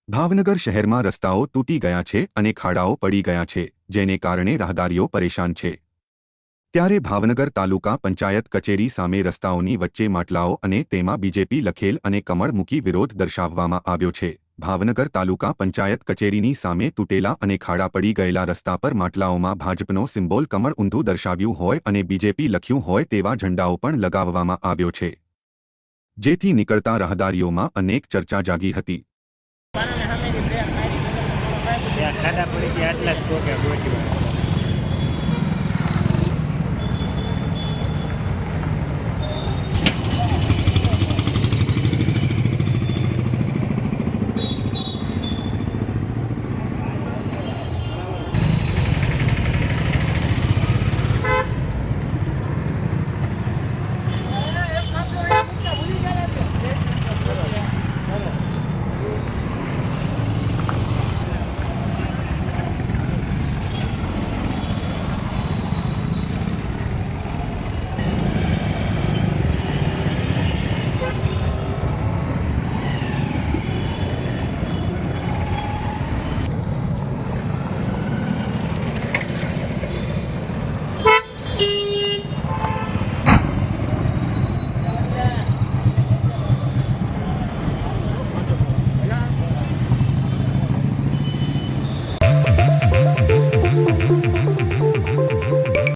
ભાવનગર શહેરમાં રસ્તાઓ તૂટી ગયા છે અને ખાડાઓ પડી ગયા છે, જેને કારણે રાહદારીઓ પરેશાન છે। ત્યારે ભાવનગર તાલુકા પંચાયત કચેરી સામે રસ્તાઓની વચ્ચે માટલાઓ અને તેમાં બીજેપી લખેલ અને કમળ મૂકી વિરોધ દર્શાવવામાં આવ્યો છે। ભાવનગર તાલુકા પંચાયત કચેરીની સામે તૂટેલા અને ખાડા પડી ગયેલા રસ્તા પર માટલાઓમાં ભાજપનો સિમ્બોલ કમળ ઊંધું દર્શાવ્યું હોય અને બીજેપી લખ્યું હોય તેવા ઝંડાઓ પણ લગાવવામાં આવ્યો છે, જેથી નીકળતા રાહદારીઓમાં અનેક ચર્ચા જાગી હતી। ખાડા પડી ગયા આટલા જ